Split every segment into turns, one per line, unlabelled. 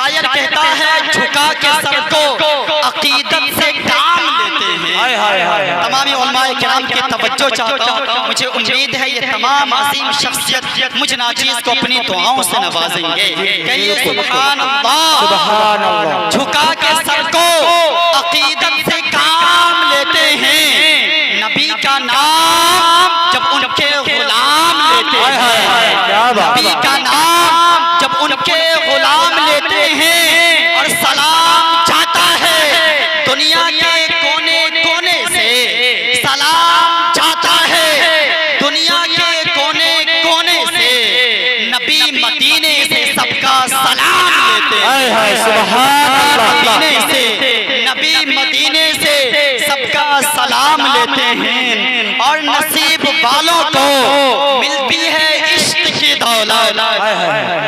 शायर कहता है झुका के सर को अकीदत से काम लेते हैं। तमाम उलमाए किराम की तवज्जो चाहता हूँ। मुझे उम्मीद है ये तमाम अजीम शख्सियत मुझ नाचीज को अपनी दुआओं से नवाजेंगे। कहिए सुभान अल्लाह, सुभान अल्लाह। झुका के सर को अकीदत से काम लेते हैं। नबी का नाम जब उनके गुलाम लेते हैं, नबी का नाम जब उनके गुलाम लेते हैं और सलाम जाता है दुनिया के कोने कोने से, सलाम जाता है दुनिया के कोने कोने से, नबी मदीने से सबका सलाम लेते हैं। सुभान अल्लाह। मदीने से, नबी मदीने से सबका सलाम लेते हैं और नसीब वालों को मिलती है इश्क की दौलत।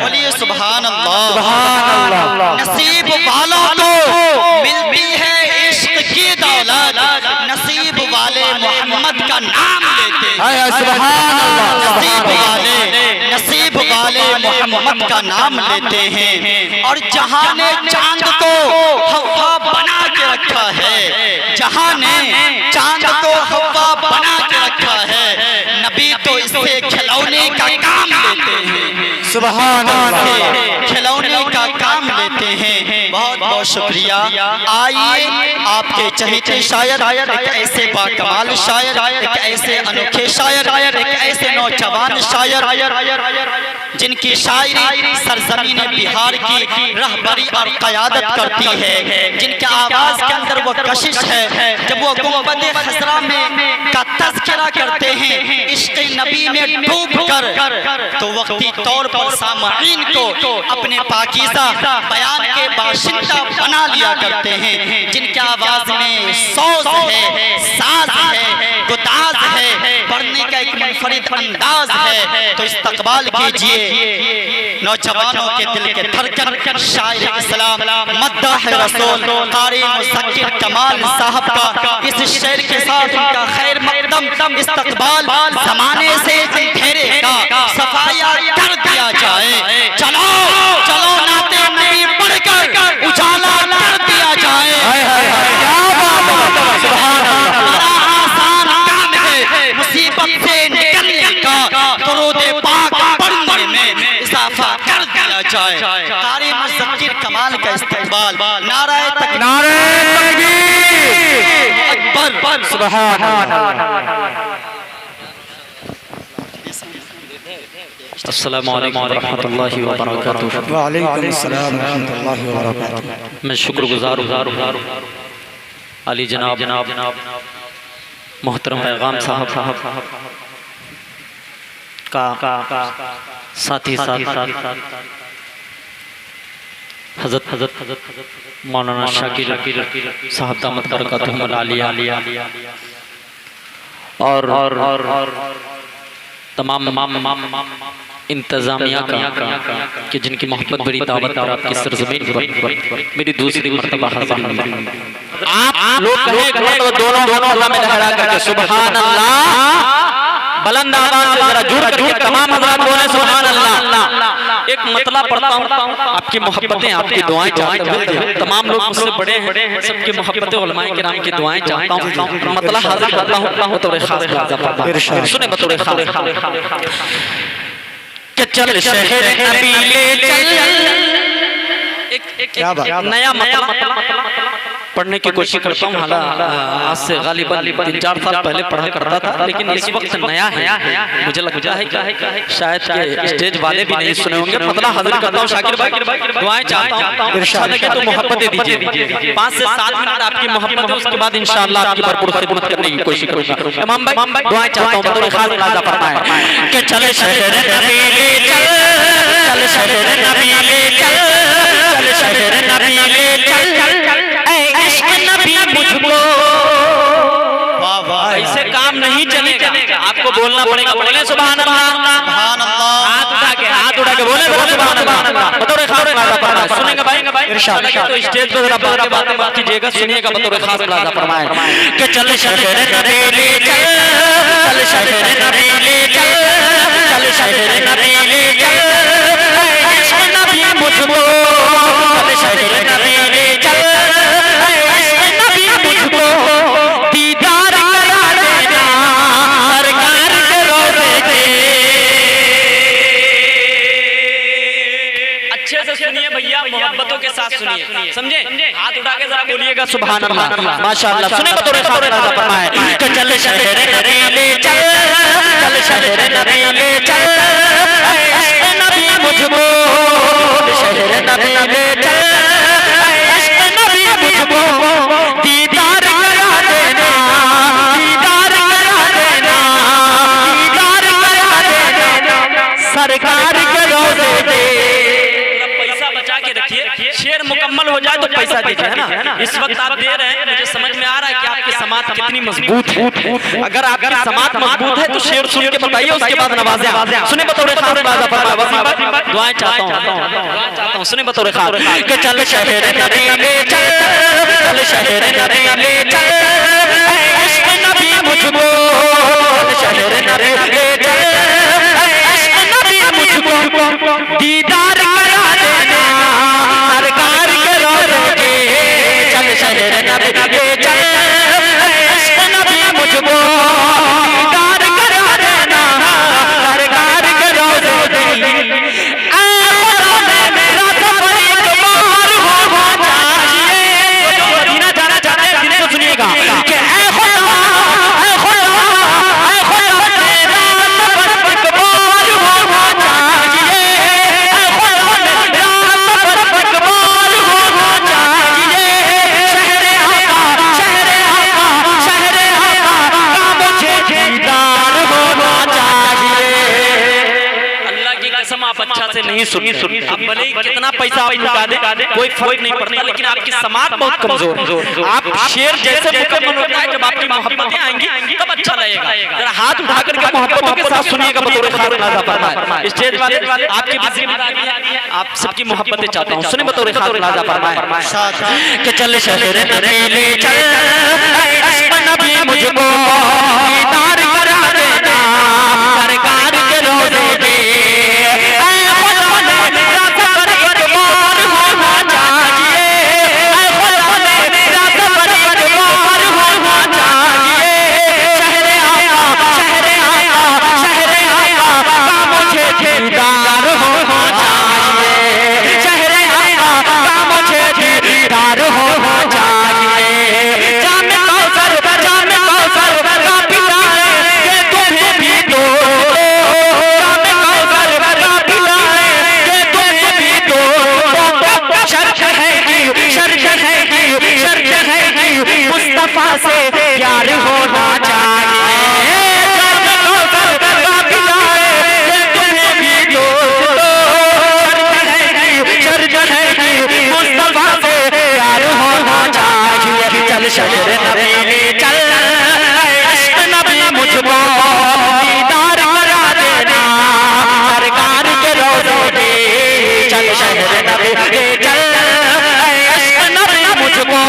बोलिए सुभान अल्लाह, सुभान अल्लाह। नसीब वालों को मिलती है इश्क की दौलत। नसीब वाले मोहम्मद का नाम लेते हैं। सुभान अल्लाह। नसीब वाले मोहम्मद का नाम लेते हैं और जहां ने चांद को हवा बना के रखा है, जहां ने चांद को हवा बना के रखा है, नबी तो इससे खिलौने का काम लेते हैं। सुभान अल्लाह। खिलौने का काम लेते हैं। बहुत बहुत शुक्रिया। आइए आपके चहेते शायर, एक ऐसे बाकमाल शायर, एक ऐसे अनोखे शायर, एक ऐसे नौजवान शायर जिनकी शायरी सरजमीन बिहार की रहबरी और क़यादत करती है, जिनके आवाज के अंदर वो कशिश है। जब वो गुंबद खजरा में का तज़किरा करते हैं इश्क़ नबी में डूब कर, तो वक्ती तौर पर सामईन को अपने पाकीज़ा बयान के बाशिंदा बना लिया करते हैं। जिनके आवाज में सौज है, साज है, गुदाज है, पढ़ने का एक मुनफरिद अंदाज है। तो इस्तकबाल कीजिए नौजवानों के दिल के धड़कन शायर इस्लाम मद्दाह रसूल कारी मुज़क्किर कमाल साहब का इस शेर के साथ उनका खैर मकदम इस्तकबाल ज़माने से घेरे का सफाया कर दिया जाए। चलो चलो नाते नबी पढ़कर उजाला कर दिया जाए। बड़ा आसान काम है मुसीबत से निकलने का, दुरूद पाक पढ़ने में इजाफा कर दिया जाए। कारी मुज़क्किर कमाल का इस्तकबाल। नाराए तकबीर, अकबर, सुभान अल्लाह।
अस्सलामु अलैकुम रहमतुल्लाहि व बरकातुहू।
व अलैकुम अस्सलाम व रहमतुल्लाहि व बरकातुहू।
मैं शुक्रगुजार हूँ अली जनाब मोहतरम पैगाम साहब का साथ ही साथ हज़रत मौलाना शाकिर साहब दामत बरकातुहुल आलिया और तमाम इंतज़ामिया का कि जिनकी मोहब्बत भरी दावत पर आपकी सरज़मीन पर मेरी दूसरी मर्तबा हाज़िर। आप लोग कहें तो दोनों अल्लाह में लहरा करके सुभान अल्लाह बुलंद आवाज़ से जरा जुड़ करके तमाम हज़रात बोले सुभान अल्लाह। एक मतला पढ़ता हूँ, आपकी मोहब्बतें आपकी दुआएं चाहता हूँ। तमाम लोग मुझसे बड़े हैं, सबकी मोहब्बतें उलमाए किराम की दुआएं चाहता हूँ। मतला हाज़िर करता हूँ बतौर खास। सुने बतौर खास कि चल शहर नबी ले चल। एक नया मतलब पढ़ने की कोशिश करता हूँ। हालांकि आज से गालिबन 3-4 साल पहले पढ़ा करता था, लेकिन इस वक्त नया है। मुझे लगता है कि शायद के स्टेज वाले भी नहीं सुने होंगे। मतलब हाजिर करता हूँ शाकिर भाई, दुआएं चाहता हूँ। अच्छा लगे तो मोहब्बतें दीजिए। 5 से 7 मिनट आपकी मोहब्बत है, उसके बाद इंशाअल्लाह आपकी भरपूर खिदमत करने की कोशिश करूँगा। इमाम भाई दुआएं चाहता हूँ बतौर खास इलाजा फरमाएं कि चले शहर नबी ले चल, चल शहर नबी ले चल, चल शहर नबी ले चल, नबी मुझको। ऐसे काम नहीं चलेगा, आपको बोलना पड़ेगा। बोले सुभान अल्लाह, हाथ उठा के बोले सुभान अल्लाह बतौर खास इलाजा फरमाएं। सुनेंगे भाई इरशाद तो स्टेज पे जरा बातें बात कीजिएगा, सुनिएगा बतौर खास इलाजा फरमाएं कि चल शहर नबी ले चल, चल शहर नबी ले चल, चल शहर नबी ले चल, नबी मुझको। चल सुनिए भैया, मोहब्बतों के साथ सुनिए, समझे? हाथ उठा के जरा बोलिएगा सुभान अल्लाह, माशाअल्लाह। सुने बतौर खास फरमाए कि चल शहर नबी ले चल, चल शहर नबी ले चल, इश्क़ नबी मुझको शहर नबी ले चल, इश्क़ नबी मुझको दीदार करा देना, दीदार करा देना, दीदार करा देना सरकार के रोज़े दे। पैसा बचा के रखिए, शेर मुकम्मल हो जाए तो पैसा दीजिए, है ना? इस वक्त आप दे रहे हैं, मुझे समझ में आ रहा है कि आपकी समात कितनी मजबूत है। अगर आपकी समात मजबूत है तो शेर सुन के बताइए, उसके बाद नवाज़ें। सुने बतौर खास दुआएं चाहता हूँ, सुने बतौर खास कि चल शहर नबी ले चल, चल शहर नबी ले चल, इश्क़ नबी मुझको शहर नबी ले चल, इश्क़ नबी मुझको दीदार करा देना सरकार के रोज़े दे। चल शहर नबी ले चल, इश्क़ नबी मुझको दीदार करा देना सरकार के रोज़े दे। आप अच्छा से नहीं सुनी, आप भले ही कितना पैसा आप लुटा दे कोई फर्क नहीं पड़ता, लेकिन आपकी समात बहुत कमजोर है। आप शेर जैसे मुकम्मल होता है, जब आपकी मोहब्बतें आएंगी तब अच्छा लगेगा। जरा हाथ उठा करके मोहब्बतों के साथ सुनिएगा बतौर खास फरमाए। स्टेज वाले आपकी आप सबकी मोहब्बतें चाहता हूँ, सुने बतौर खास फरमाए कि चल शहर नबी ले चल, इश्क़ नबी मुझको दीदार करा देना सरकार के रोज़े दे। से प्यार होना चाहिए, तुम्हें भी मुस्तफा से प्यार होना चाहिए। चल शहर नबी ले चल, इश्क़ नबी मुझको दीदार करा देना सरकार के रोज़े दे। चल शहर नबी ले चल, इश्क़ नबी मुझको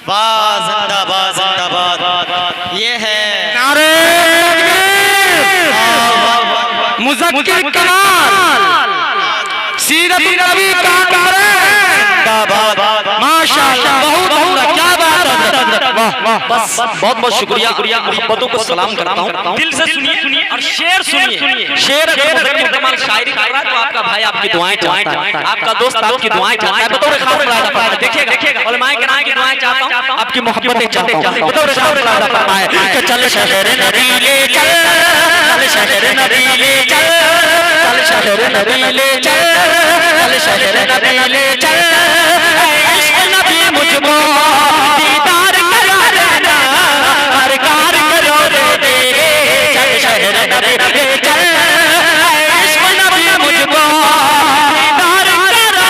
जिंदाबाद जिंदाबाद। ये है
नारे मुज़क्किर कमाल सीरत नबी का नारे जिंदाबाद। माशाअल्लाह, बहुत क्या बात है, वाह वाह। बस बहुत बहुत शुक्रिया, मोहब्बतों को सलाम करता हूँ।
दिल से सुनिए और शेर सुनिए। शेर कमाल शायरी कर रहा है तो आपका भाई आपकी दुआएं चाहता है, आपका दोस्त आपकी दुआएं चाहता है। बतौर खास देखिएगा उलमाए किराम की दुआएं चाहता हूँ, आपकी मोहब्बतें चाहता हूँ। बतौर खास फरमाए कि चल शहर नबी ले चल, चल शहर नबी ले चल, चल शहर नबी ले चल, चल शहर नबी ले चल, इश्क़ नबी मुझको दीदार करा देना सरकार के रोज़े दे। चल शहर नबी ले चल, इश्क़ नबी मुझको दीदार करा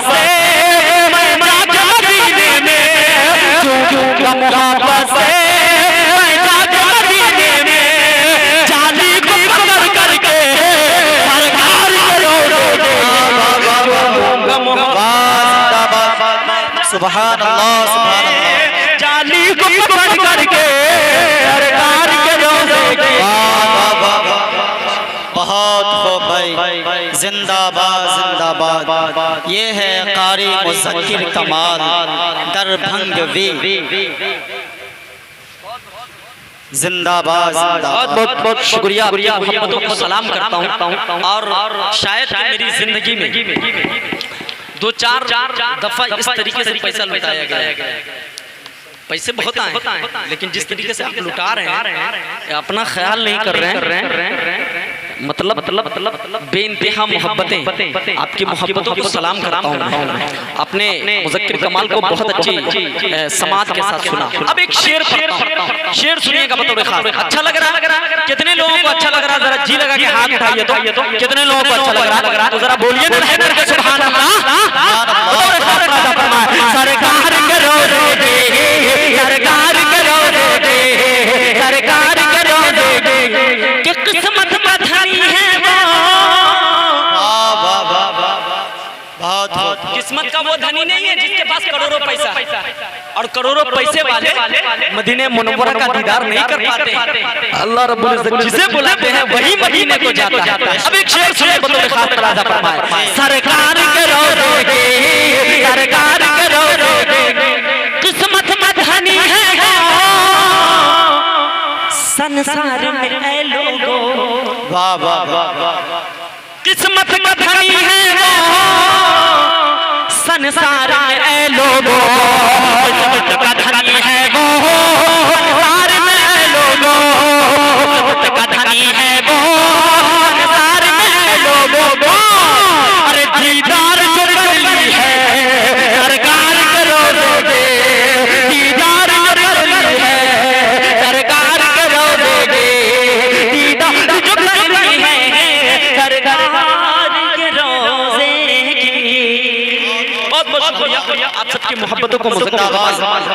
से मैं जाके मदीने में झूमूंगा मोहब्बत से मैं जाके मदीने में जाली को पकड़ करके हर घर के रोज़े झूमूंगा मोहब्बत।
सुभान अल्लाह सुभान अल्लाह।
जाली को पकड़ करके हर घर के रोज़े
बहुत खूब भाई, जिंदाबाद जिंदाबाद। ये है कारी मुज़क्किर कमाल दरभंगवी, जिंदाबाद जिंदाबाद।
बहुत बहुत शुक्रिया, मोहब्बतों को सलाम करता हूँ। और शायद मेरी जिंदगी में 2-4 दफा इस तरीके से पैसा लुटाया गया। पैसे बहुत आए, लेकिन जिस तरीके से आप लुटा रहे हैं अपना ख्याल नहीं कर रहे हैं। मतलब बेइंतहा मोहब्बतें, आपकी मोहब्बतों को सलाम करता हूँ। आपने मुज़क्किर कमाल को बहुत अच्छी समाज के साथ सुना। अब एक शेर सुनिएगा बतौर खास। अच्छा लग रहा है? कितने लोगों को अच्छा लग रहा है? जरा जी लगा के हाथ उठाइए तो कितने लोगों को अच्छा लग रहा है? तो जरा बोलिए ना सुभान अल्लाह। सरकार करो रे, सरकार करो रे, सरकार करो रे, कि किस्मत बधाई है
बहुत
किस्मत का वो धनी नहीं है जिसके पास करोड़ों पैसा, और करोड़ों पैसे वाले मदीने मुनव्वरा का दीदार नहीं कर पाते। अल्लाह रब्बुल इज्जत जिसे बुलाते हैं वही मदीने को जाता है। अब एक शेर सुने बतौर खास तराजा फरमाए। सरकार करो रे, सरकार करो रे, किस्मत में धनी है संसार में ऐ लोगों,
वाह वाह वाह।
किस्मत में धनी है संसार में ऐ लोगों, किस्मत का धनी है वो संसार में ऐ लोगों, किस्मत का धनी है वो संसार में ऐ लोगों। अरे दीदार कर ली है सरकार करो रे, दीदार कर ली है सरकार करो रे, दीदार कर ली है सरकार के रोज़े की। बहुत बहुत शुक्रिया आप सबकी मोहब्बतों को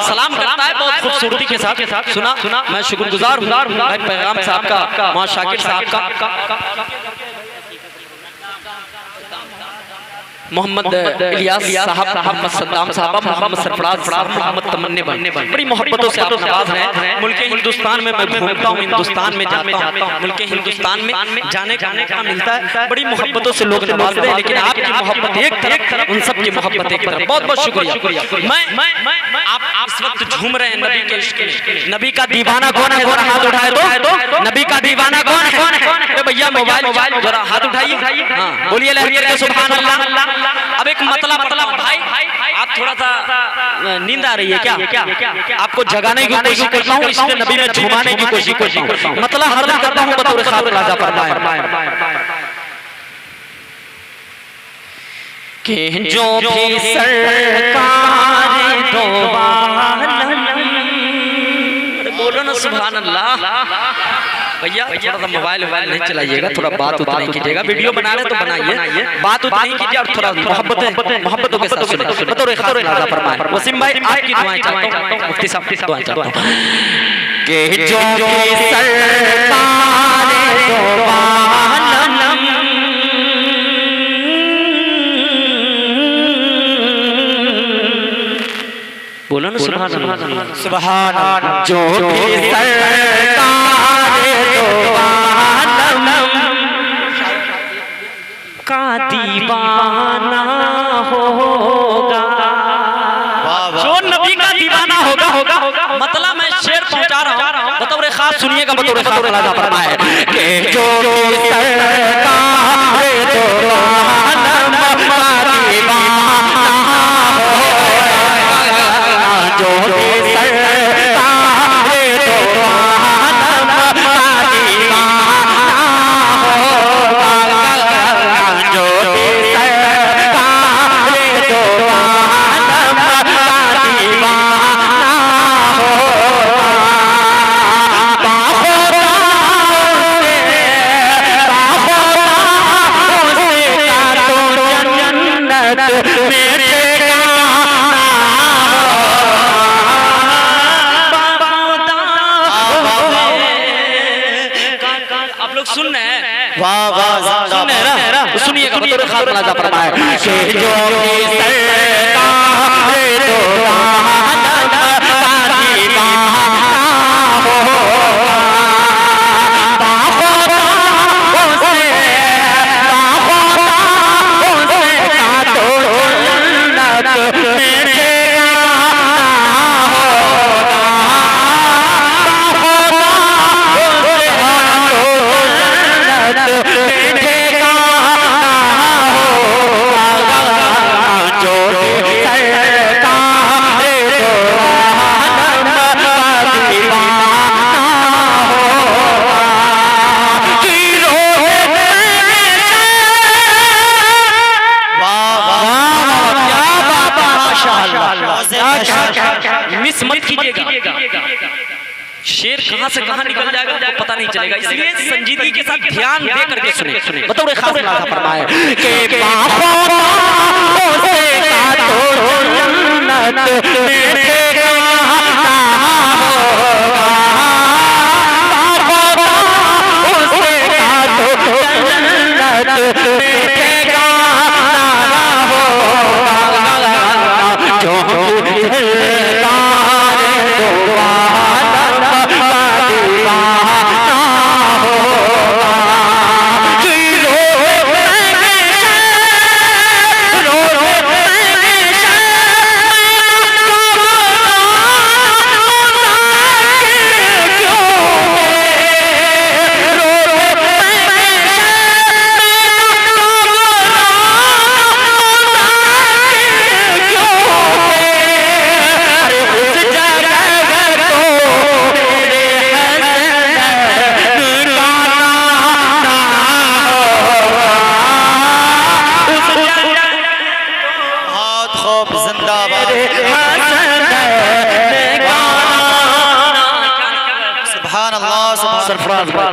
सलाम करता है बहुत खूबसूरती के साथ। सुना मैं शुक्रगुजार हूँ भाई पैगाम साहब का, वहाँ शाकिर साहब का, मोहम्मद इलियास साहब, मोहम्मद सद्दाम साहब, मोहम्मद सरफराज साहब, मोहम्मद तमन्ने भाई, बड़ी मोहब्बतों से आप नवाज हैं। मुल्क हिंदुस्तान में मैं घूमता हूँ, हिंदुस्तान में जाता हूँ, मुल्क हिंदुस्तान में जाने का मौका मिलता है, बड़ी मोहब्बतों से लोग नवाजते हैं। लेकिन आपकी मोहब्बत एक तरफ, उन सब की मोहब्बत एक तरफ। बहुत बहुत शुक्रिया। आप इस वक्त झूम रहे हैं नबी के इश्क में। नबी का दीवाना कौन है? जरा हाथ उठाए तो। नबी का दीवाना कौन है? भैया मोबाइल जरा हाथ उठाइए, बोलिए लहरिए के सुभान अल्लाह। अब एक मतला भाई, आप थोड़ा सा नींद आ रही है क्या? आपको जगाने की कोशिश करता हूँ, इसलिए नबी में झुमाने की कोशिश करता हूँ। मतला हरला करता हूँ बतौर खास राजा फरमाए कि जो भी सरकार दो बोलो ना सुभान अल्लाह। भैया थोड़ा सा मोबाइल नहीं चलाइएगा, थोड़ा बात उतना ही कीजिएगा। वीडियो बना रहे तो बनाइए, बात उतना ही कीजिए और थोड़ा मोहब्बतों के साथ सुनिए। बतौर खास राजा फरमाए वसीम भाई आपकी दुआएं चाहता हूं, मुफ्ती साहब की दुआएं चाहता हूं कि जो सरकार दो बोलो ना सुभान अल्लाह। सुभान अल्लाह। जो भी सरकार दो आलम का दीवाना होगा, जो नबी का दीवाना होगा। मतलब मैं शेर पहुंचा रहा हूँ, बतौर खास सुनिएगा, बतौर खास राजा फरमाए कि जो सरकार दो आलम का दीवाना जो सरकार दो आलम का दीवाना होगा, जो सरकार दो आलम का दीवाना होगा। बाहों से का तो
वाह वाह
सुनिए ना सुनिए बतौर खास मुलाजा फरमाए कि जो भी सरकार दो आलम का दीवाना मिस मत कीजिएगा। शेर कहां से कहां निकल जाएगा आपको पता नहीं चलेगा, इसलिए संजीदगी के साथ ध्यान दे करके सुने। बतौर खास मुलाजा फरमाए कि बाहों से काटो जन्नत में ठेकाना होगा, बाहों से काटो जन्नत में ठेकाना होगा, जो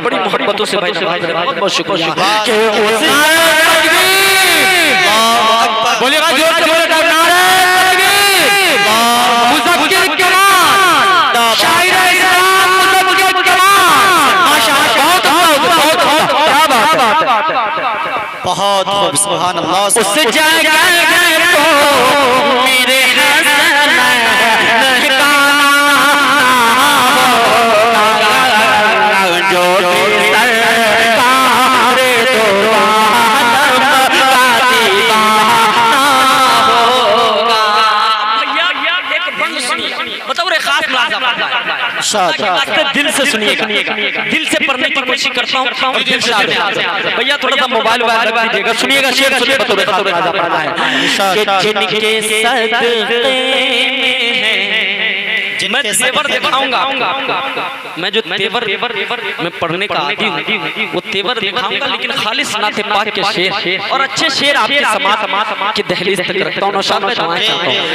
बड़ी मोहब्बतों से भाई बहुत बहुत शुक्रिया। बोलिएगा जोर से बोलिएगा नारे तकबीर। मुज़क्किर कमाल शायर इस्लाम मुज़क्किर कमाल माशाअल्लाह बहुत क्या बात है
बहुत खूब सुभान अल्लाह।
उस जगह तो मेरे हसन दिल से सुनिएगा, दिल से पढ़ने की कोशिश करता हूँ और दिल से भैया थोड़ा सा मोबाइल लगा दीजिएगा। सुनिएगा शेर सुनिए बतौर जिनके मैं तेवर दिखाऊंगा आपको। मैं जो तेवर मैं पढ़ने का आदी हूँ वो तेवर दिखाऊंगा, लेकिन खालिस नाते पाक के शेर और अच्छे शेर आपके समाज की दहलीज तक रखता हूँ। नौशाद में चाहता हूँ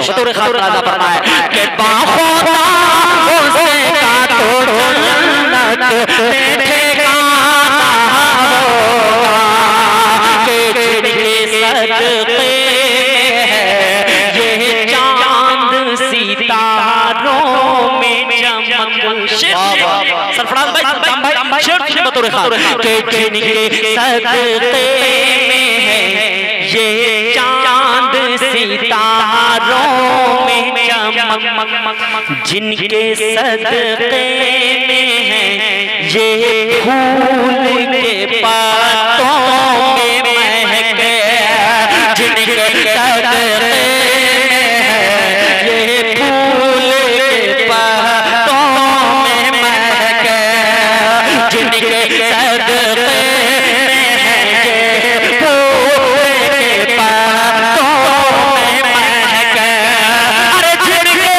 बतौर खास मुलाजा फरमाए कि बाहों से काटो जन्नत में ठेकाना होगा, कि जिनके सदक़े ये चांद सितारों में चमक। सरफराज भाई शेर बतौर खास कि जिनके सदक़े ये चांद सितारों में चमक, जिनके सदक़े में है ये फूल के पत्तों में महक, जिनके सदक़े में है ये फूल के पत्तों में महक, जिनके सदक़े में है ये फूल के पत्तों में महक। अरे जिनके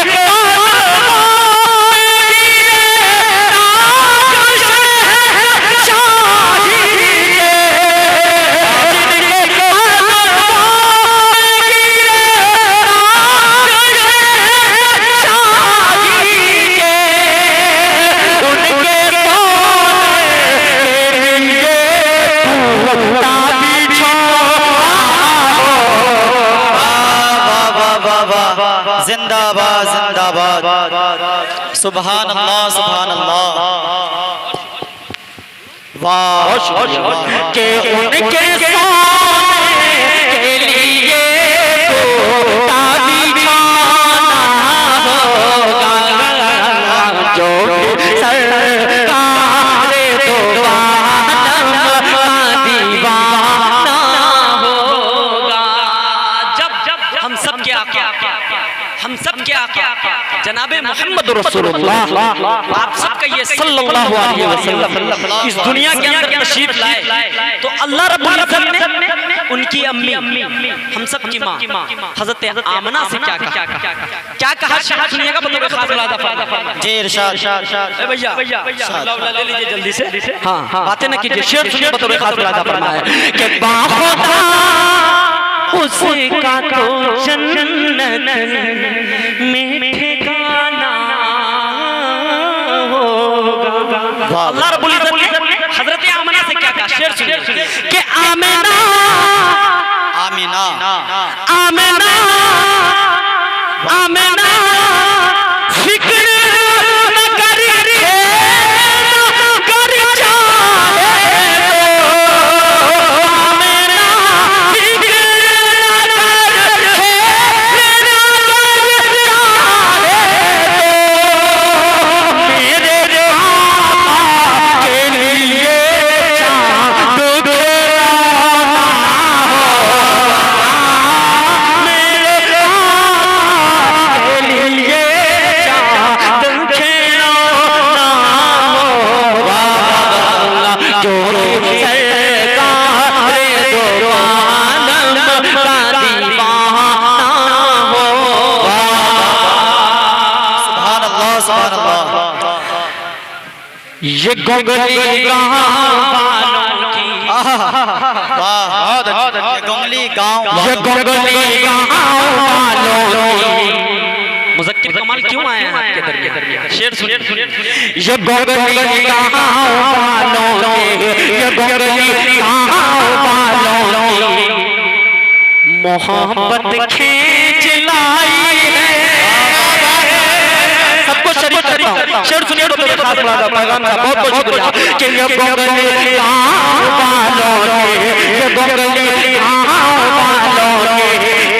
जिंदाबाद जिंदाबाद सुभान अल्लाह सुभान अल्लाह। वाह
के उनके सोने के लिए कोटा बिछाना होगा जो सरकार दो आलम का दीवाना होगा।
जब हम सब के आका जनाबे मोहम्मद रसूलुल्लाह आप सबका ये सल्लल्लाहु अलैहि वसल्लम इस दुनिया के अंदर तशरीफ लाए तो अल्लाह रब्बुल इज्जत ने उनकी अम्मी हम सब की माँ हजरत आमना से क्या कहा सुनिएगा बतौर खास
जी इरशाद
भैया ले लीजिए जल्दी से। हाँ बातें ना कीजिए, शेर सुनिए बतौर खास फरमाया कि बाखुदा उसका तो जन्नत में ठिकाना होगा। अल्लाह रब्बुल इज्जत ने हजरत आमना से क्या कहा, शेर सुनिए कि आमिना
आमीना
आमिना आमिना फिक्र न करिए कर जाए आमिना फिक्र न मेरे के लिए चांद ये गोगली गाँव वालों की
गोगली गाँव
ये गोगली गाँव वालों की मुज़क्किर कमाल क्यों आए हैं आपके दरमियान, शेर सुनिए ये गोगली गाँव वालों की ये गोगली गाँव वालों की मोहब्बत खींच लाई है। सबको शरीक करता हूं, शेर सुनिए तो खास बात पैगाम का बहुत बहुत शुक्रिया कि ये गोगली गाँव वालों की ये गोगली गाँव वालों की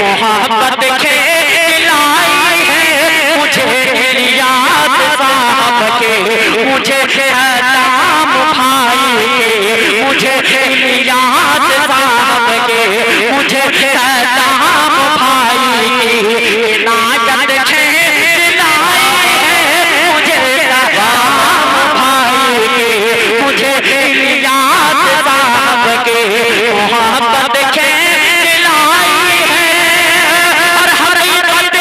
मोहब्बत खींच लाई है। मुझे याद साहब के मुझे सलाम भाई के मुझे याद साहब के मुझे सलाम भाई के नाजत खींच लाई है। मुझे सलाम भाई के मुझे याद साहब के मोहब्बत खींच लाई है। और हकीकत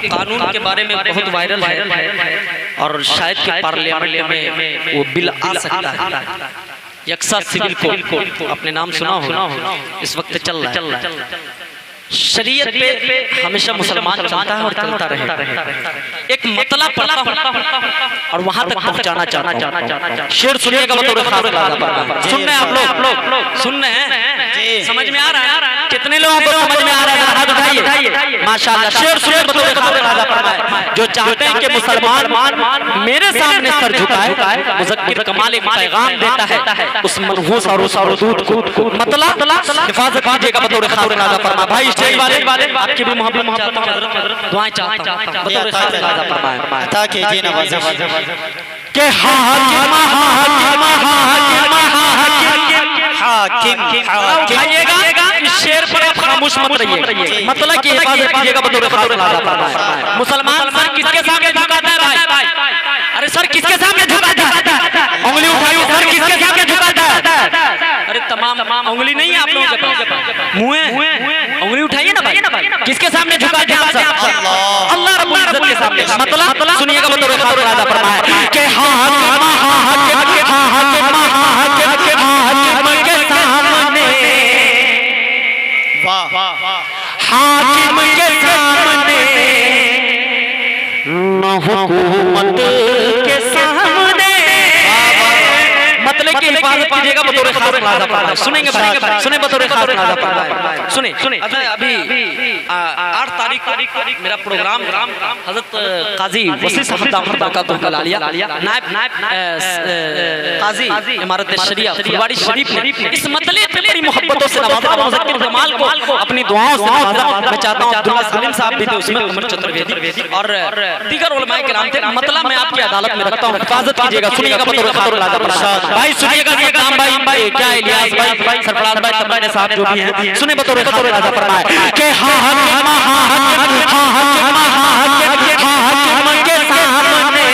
कानून के बारे में बहुत वायरल है और शायद कि पार्लियामेंट में वो बिल आ सकता है। यक्सा सिविल कोड अपने नाम सुना हो, इस वक्त चल रहा है। शरीयत पे हमेशा मुसलमान चलता है और चलता रहे। एक मतला पढ़ता हूं और वहां तक पहुंचाना चाहता हूं। शेर सुनिएगा बतौर खास बात। सुन रहे हैं आप लोग? सुन रहे हैं? समझ में आ रहा है? कितने लोगों को समझ में आ रहा है? हाथ उठाइए। माशाअल्लाह। शेर सुने बतौर खातिर राजा फरमाए, जो चाहते हैं कि मुसलमान मेरे सामने सर झुकाए, मुज़क्किर कमाल एक पैगाम देता है उस मनहूस और उस दूत को मतलब हिफाजत कीजिएगा बतौर खातिर राजा फरमाए। भाई स्टेज वाले आपकी भी मोहब्बत चाहता हूं, दुआएं चाहता हूं बतौर खातिर राजा फरमाए।
अता कीजिए नवाज़िश
के हाकिम उठाइएगा, इस शेर पर आप खामोश मत रहिए, मतलब कि हिफाजत कीजिएगा बतौर खातिर राजा फरमाए। मुसलमान सर किसके सामने झुकाता है भाई? अरे सर किसके सामने झुकाता है? उंगली उठाइए सर, किसके सामने झुकाता है? अरे तमाम उंगली नहीं है आप लोगों के पास, मुंह है, उंगली उठाइए ना भाई। किसके सामने झुकाते हैं आप सब? अल्लाह रब्बुल इज्जत के सामने। मतलब सुनिएगा बतौर खातिर राजा फरमाए के हाकिम के सामने न हुकूमत के सामने, मतलब कि हिफाजत कीजिएगा बतौर खातिर राजा फरमाए। सुनेंगे भाई, सुने बतौर खातिर राजा फरमाए, सुने। अभी 8 तारीख मेरा प्रोग्राम हजरत काजी वसी साहब दामद बरकातुहू आलिया नायब काजी इमारत शरिया फुलवाड़ी शरीफ ने इस मतले पे बड़ी मोहब्बतों से नवाजा, मुज़क्किर जमाल को अपनी दुआओं से नवाजा। मैं चाहता हूं अब्दुल्ला सलीम साहब भी थे उसमें, उमर चतुर्वेदी और दीगर उलमाए किराम थे। मतलब मैं आपकी अदालत में रखता हूं, हिफाजत कीजिएगा। सुनिएगा बतौर खातिर राजा फरमाए भाई, सुनिएगा सद्दाम भाई, क्या इलियास भाई, सरफराज भाई, तब्बानी साहब जो भी हैं, सुने बतौर खातिर राजा फरमाए के हाकिम के सामने,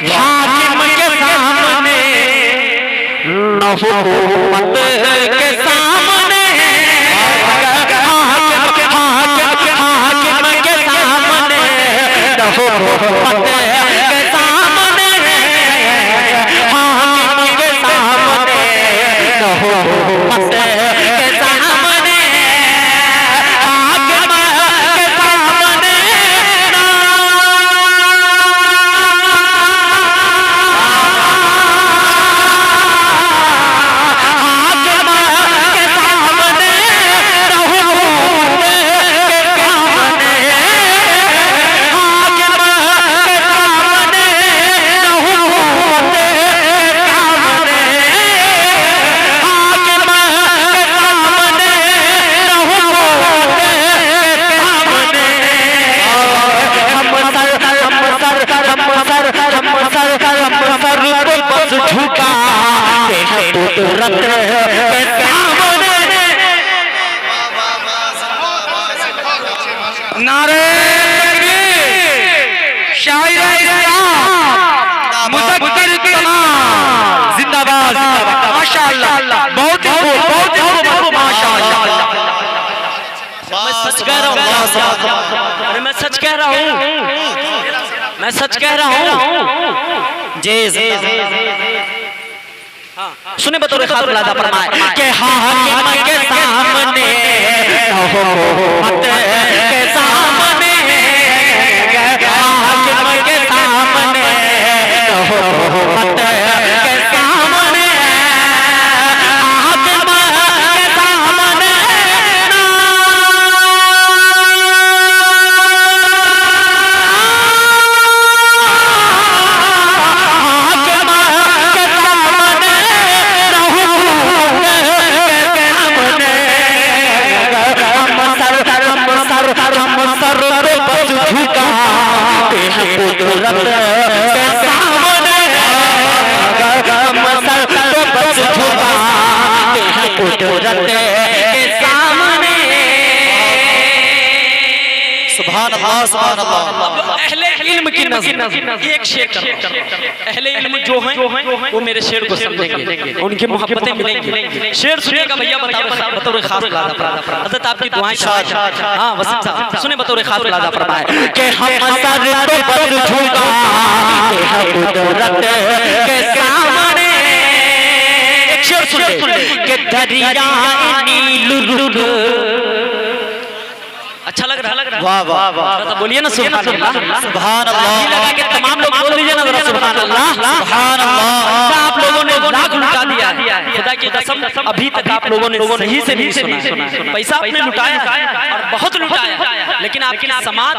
हाकिम के सामने न हुकूमत के सामने, हाकिम के सामने न हुकूमत के सामने, हाकिम के सामने न हुकूमत के सामने, हाकिम के सामने नारे शायर इस्लाम मुज़क्किर कमाल जिंदाबाद, माशाअल्लाह, बहुत माशाअल्लाह। मैं सच कह रहा हूँ, अरे मैं सच कह रहा हूँ, मैं सच कह रहा हूँ जी। सुने बतौर खातिर राजा फरमाए के हाकिम के सामने हुकूमत के सामने, हाकिम के सामने हुकूमत के सामने, हाकिम के सामने
सुभान अल्लाह, सुभान अल्लाह।
अहले इल्म की नज़र एक शेर करता हूं, अहले इल्म जो हैं वो मेरे शेर को समझेंगे, उनकी मोहब्बतें मिलेंगी। शेर सुनिएगा भैया, बतौर खास राजा फरमाए, हज़रत आपकी दुआएं चाहते हैं। हां वसीम साहब सुने बतौर खास राजा फरमाए कि हम सर तो पर झुका कुदरत के सामने, एक शेर सुन ले कि दरिया नील, अच्छा लग रहा
वाह वाह वाह,
तो बोलिए ना सुभान अल्लाह।
सुभान अल्लाह,
लगा के तमाम लोग बोल दीजिए ना जरा सुभान अल्लाह।
सुभान अल्लाह।
आप लोगों ने लाख लुटा दिया है, खुदा की कसम अभी तक आप लोगों ने सही से नहीं सुना। पैसा आपने लुटाया और बहुत लुटाया, लेकिन आपकी समाज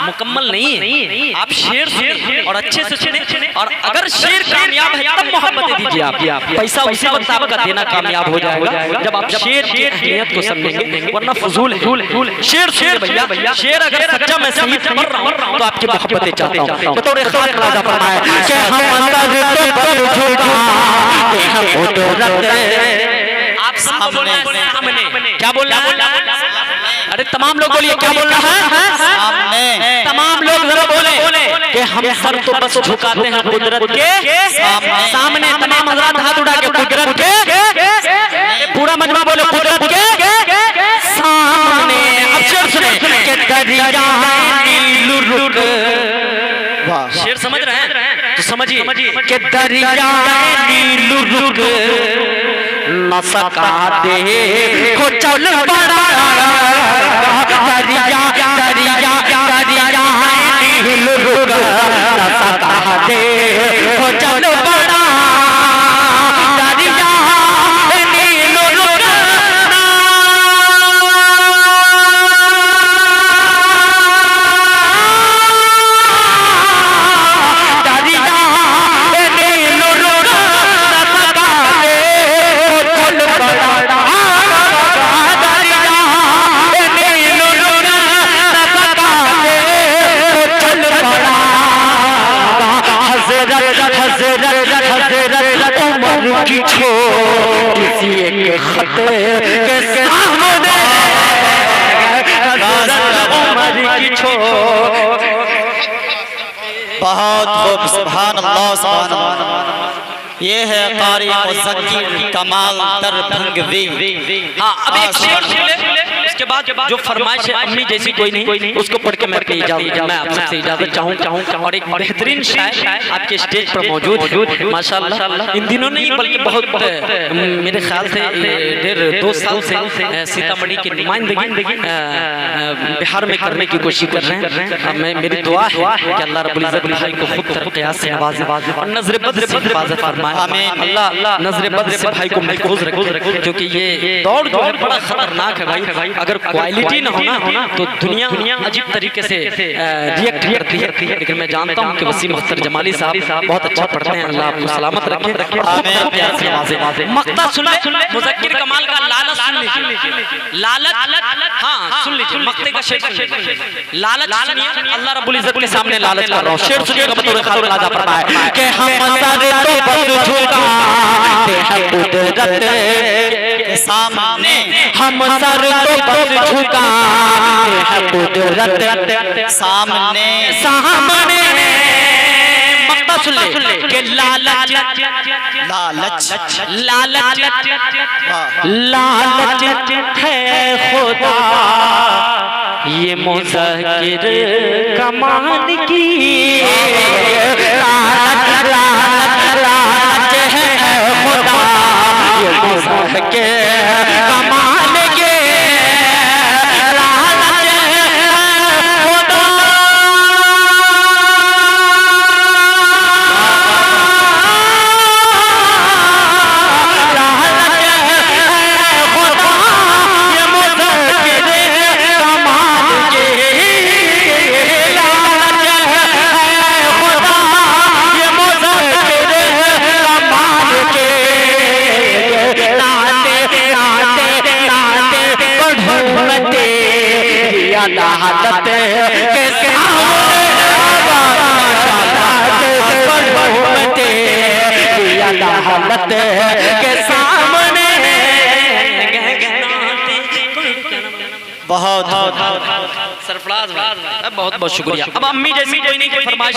मुकम्मल नहीं है। आप शेर सुने और अच्छे से सुने, और अगर शेर कामयाब है तब मोहब्बतें दीजिए आप। पैसा उसी वक्त आपका देना कामयाब हो जाएगा जब आप शेर की अहमियत को समझेंगे, वरना फजूल है। शेर भैया, शेर अगर सच्चा मैं सही समझ रहा हूँ तो आपकी मोहब्बतें चाहता हूँ। बतौर खास राजा फरमाया कि आप सबको बोलना है सामने। क्या बोलना है? अरे तमाम लोग बोलिए क्या बोलना है?
सामने।
तमाम लोग जरा बोले कि हम सर तो बस झुकाते हैं कुदरत के सामने। तमाम हज़रात हाथ उठा के कुदरत के, पूरा मजमा बोले कुदरत के सामने। अब शेर सुने कि दरिया नीलुरुक। शेर समझ रहे हैं तो समझिए कि दरिया नीलुरुक न सका दे हो चल बड़ा। दरिया नीलुरुक न सका दे हो चल बड़ा। दरिया नीलुरुक की छोटी सी एक खत के सामने उम्र की छोटी।
बहुत खूब, सुभान अल्लाह, सुभान अल्लाह। ये है कारी मुज़क्किर कमाल दर भंगवी।
हाँ, अब एक शेर उसके बाद जो फरमाइश है अम्मी जैसी कोई नहीं, उसको पढ़ के मैं आपसे इजाजत चाहूँगा। और एक बेहतरीन शायर आपके स्टेज पर मौजूद माशाअल्लाह। इन दिनों नहीं बल्कि बहुत मेरे ख्याल से 1.5-2 साल से सीतामढ़ी की नुमाइंदगी बिहार में करने की कोशिश कर रहे हैं। मेरी दुआ है कि अल्लाह रब्बुल इज्जत भाई को खुद तरक्यात से नवाजे और नजर बद से हिफाजत फरमाए। अल्लाह नजर बद से भाई को महफूज रखे, क्योंकि ये दौड़ जो है बड़ा खतरनाक है भाई। अगर क्वालिटी न होना तो दुनिया अजीब तरीके से रिएक्ट करती है। लेकिन मैं जानता हूँ कि वसीम अख्तर जमाली साहब बहुत अच्छा पढ़ते हैं। अल्लाह आपको सलामत रखे। मक्ता सुन ले, मुज़क्किर कमाल का लालच सुन लीजिए। लालच, हाँ सुन लीजिए मक्ते का शेर। लालच सुनिए, अल्लाह रब्बुल इज्जत के सामने लालच कर रहा हूँ। शेर सुनिएगा बतौर खास राजा फरमाया कि हम सर तो बस झुकाते हैं कुदरत
के सामने,
हम सर तो बस झुकाते हैं कुदरत
सामने।
सामने मक्ता सुन ले कि लालच है खुदा ये मुज़क्किर कमाल की। लालच है खुदा ये मुज़क्किर कमाल की। अदालत के सामने
बहुत
सरफराज बहुत बहुत शुक्रिया। अब अम्मी जैसी कोई नहीं कोई फरमाइश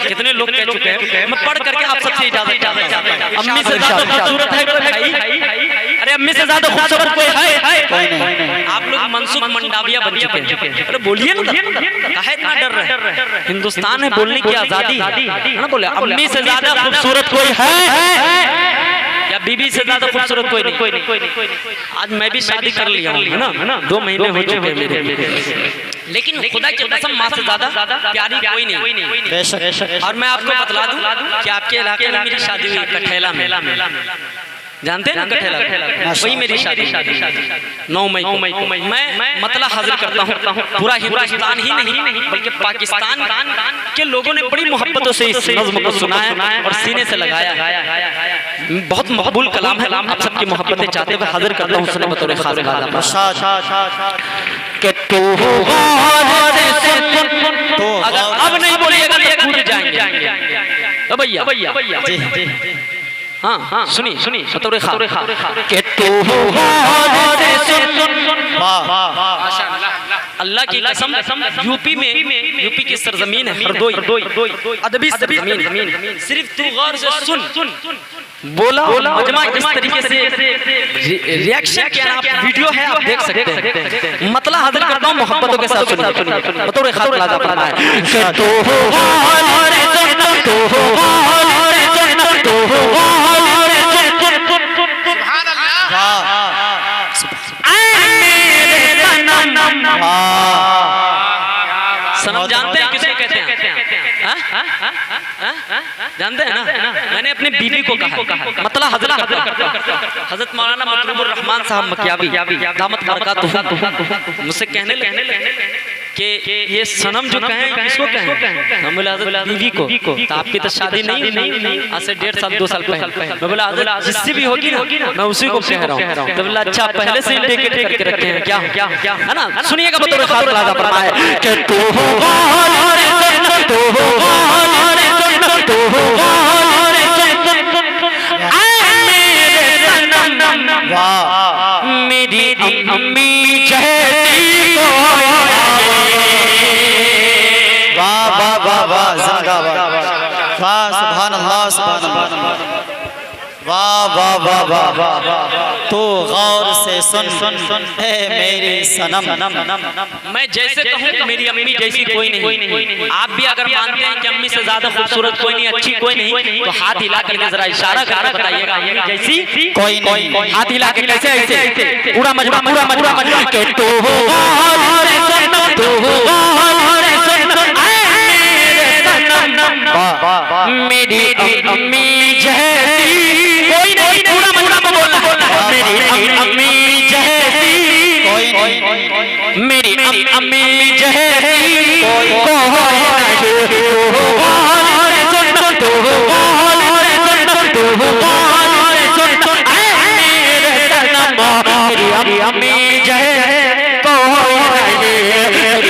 कितने लोग कह चुके हैं, मैं पढ़ करके आप सबसे इजाजत चाहता हूं। अम्मी से ज्यादा खूबसूरत है कोई? अरे अम्मी से ज्यादा खूबसूरत कोई है? आप लोग मनसूख मंडाविया बन चुके हैं। अरे बोलिए ना, काहे इतना डर रहे? हिंदुस्तान में बोलने की आजादी है ना। बोले अम्मी से ज्यादा खूबसूरत कोई है या बीबी से ज्यादा खूबसूरत कोई नहीं? आज मैं भी शादी कर लिया हूँ, है ना। 2 महीने हो चुके हैं मेरे। लेकिन खुदा की कसम माँ से ज्यादा प्यारी कोई नहीं। और मैं आपको बतला दूं कि आपके इलाके में मेरी शादी हुई कठेला में, जानते हैं ना कठेला, वही मेरी शादी 9 मई को। मैं मतलब हाजिर करता हूँ, पूरा हिंदुस्तान ही नहीं बल्कि पाकिस्तान के लोगों ने बड़ी मोहब्बतों से इस नज़्म को सुना है और सीने से लगाया। बहुत मकबूल कलाम है, आप सबकी मोहब्बतें चाहते हुए हाजिर करता हूँ सुने बतौर खास। अब नहीं बोलिएगा तो कूद जाएंगे भैया। हाँ सुनी बतौर खास। अल्लाह की कसम यूपी की सरजमीन है हरदोई, अदबी सरजमीन। सिर्फ तू गौर से सुन बोला मजमा किस तरीके से रिएक्शन किया ना, आप वीडियो है आप देख सकते हैं। मतलब हाजिर करता हूँ मोहब्बतों के साथ सुनिए बतौर खास लाजा पड़ता सनम जानते हैं किसे कहते हैं? जानते हैं ना? मैंने अपने बीवी को कहा, मतलब हजरत मौलाना मतलबुर रहमान साहब मकियावी दामत बरकातुहू मुझसे कहने लगे कि ये सनम जो कहें किसको कहें? हम बोला हजरत बीवी को। तो आपकी तो शादी नहीं आज से 1.5 साल 2 साल पहले। मैं बोला हजरत जिससे भी होगी ना मैं उसी को कह रहा हूँ। तो बोला अच्छा पहले से इंडिकेट करके रखे हैं क्या है ना? सुनिएगा बतौर खास लाजा फरमाए कि तू मेरी अम्मी जैसी
सुभान अल्लाह सुभान अल्लाह। वाह वाह वाह वाह। तो गौर से सुन है मेरी सनम।
मैं जैसे कहूँ तो मेरी अम्मी जैसी कोई नहीं। आप भी अगर मानते हैं कि अम्मी से ज्यादा खूबसूरत कोई नहीं, अच्छी कोई नहीं, तो हाथ हिला के जरा इशारा कर बताइएगा अम्मी जैसी कोई नहीं। हाथ हिला के कैसे ऐसे पूरा मजबूरा के तो मेरी अम्मी जैसी कोई नहीं, पूरा बोलना मेरी अम्मी जैसी कोई नहीं, मेरी अम्मी जैसी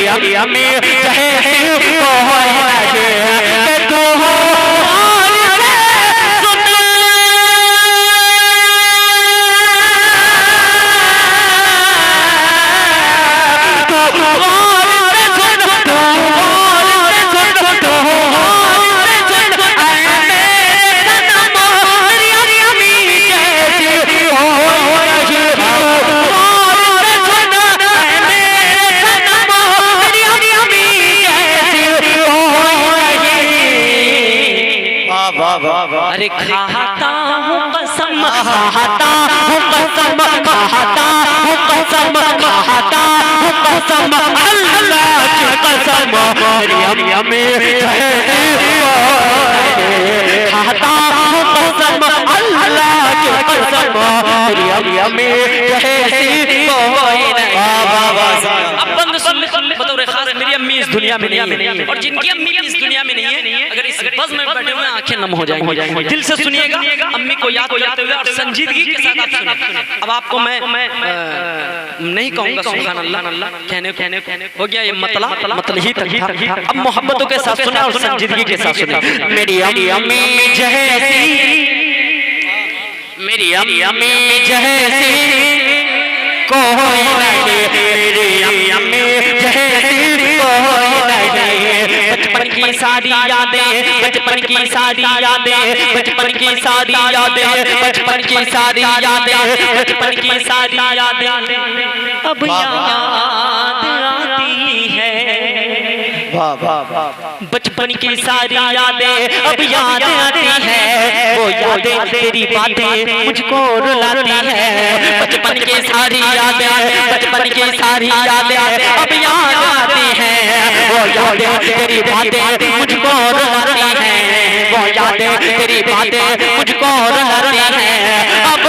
मेरी अम्मी अरे खाता हूँ कसम खाता हूँ कसम खाता हूँ कसम खाता हूँ कसम अल्लाह की कसम मेरी अम्मी खाता हूँ कसम अल्लाह की कसम मेरी अम्मी अब बंद सुन बतौर खास मेरी अम्मी इस दुनिया में नहीं है और जिनकी अम्मी इस दुनिया में नहीं है अगर इस बज़्म में बैठे हुए आंखें नम हो जाएंगी। दिल से सुनिएगा अम्मी को याद करते हुए और संजीदगी के साथ आप सुनिए। अब आपको मैं नहीं कहूँगा सुभान अल्लाह कहने हो गया ये मतलब ही तक था। अब मोहब्बतों के साथ सुने और संजीदगी के साथ सुने। मेरी अम्मी जैसी मेरी अम्मी जैसी कोई नहीं, मेरी अम्मी जैसी कोई नहीं। बचपन की सारी यादें बचपन की सारी यादें बचपन की सारी यादें बचपन की सारी यादें बचपन की सारी यादें अब याद आती है बचपन की सारी यादें अब याद आती है, वो यादें तेरी बातें मुझको रुलाती है। बचपन की सारी यादें, बचपन की सारी यादें अब याद आती हैं, वो यादें तेरी बातें मुझको रुलाती हैं, वो यादें तेरी बातें मुझको रुलाती हैं। अब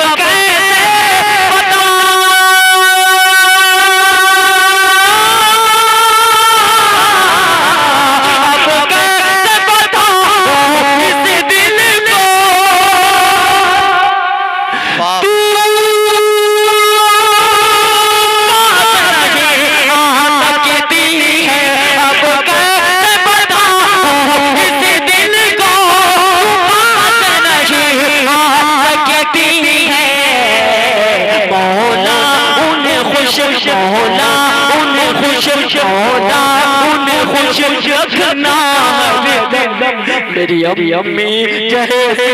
मेरी अम्मी जैसी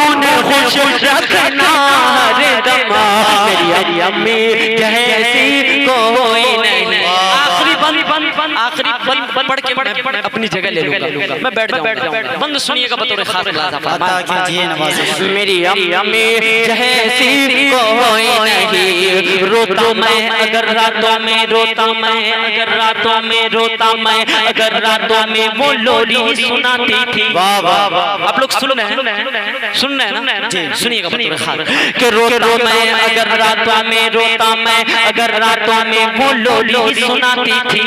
उन्हें खुश रखना हरदम, मेरी अम्मी जैसी कोई नहीं। आखिरी बंद पढ़ के मैं अपनी जगह ले लूंगा, मैं बैठ जाऊंगा। बंद सुनिएगा बतौर खास मुलाज़ा। मेरी अम्मी जैसी कोई नहीं, रोता मैं अगर रातों में, रोता मैं अगर रातों में, रोता मैं अगर रातों में वो लोरी सुनाती थी। आप लोग सुन रहे हैं ना? सुनिएगा बतौर खास कि रोता मैं अगर रातों में, रोता मैं अगर रातों में वो लोरी सुनाती थी,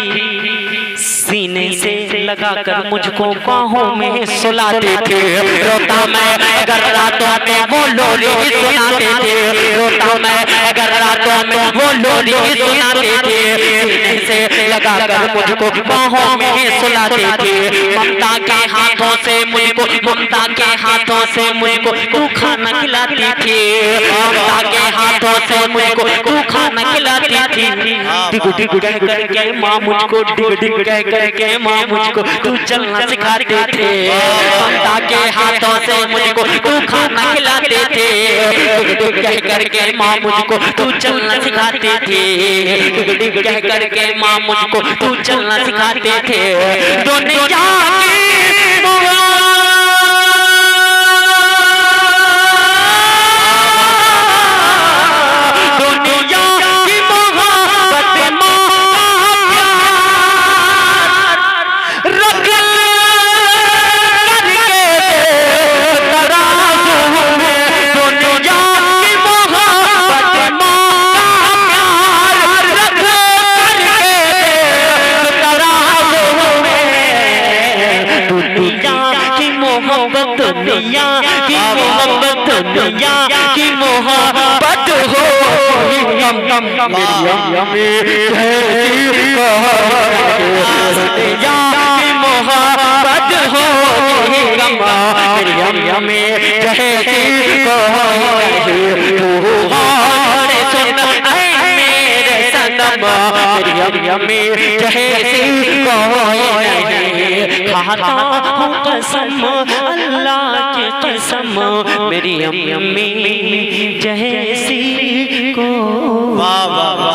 सीने से लगाकर मुझको बाहों में सुलाते थे। रोता मैं अगर रातों में वो लोरी सुनाते थे, रोता मैं अगर रातों में वो लोरी सुनाते थे, सीने से लगाकर मुझको बाहों में सुलाते थे। ममता के हाथों से मुझको, ममता के हाथों से मुझको तू खाना खिलाती थी, ममता के हाथों से मुझको तू खाना खिलाती थी। डिग डिग कह करके माँ मुझको, डिग डिग कह करके माँ मुझको तू चलना सिखाते थे। ममता के हाथों से मुझको तू खाना खिलाते थे, डिग डिग कह करके माँ मुझको तू चलना सिखाते थे, डिग डिग कह करके माँ मुझको तू चलना सिखाते थे। दुनिया की दुनिया की मोहब्बत, दुनिया की मोहब्बत हो मेरी अम्मी जैसी, दुनिया की मोहब्बत हो मेरी अम्मी जैसी। मेरे सनम मेरी अम्मी जैसी कोई नहीं, खाता हूँ कसम अल्लाह की कसम, मेरी अम्मी जैसी को। वाह वाह वाह।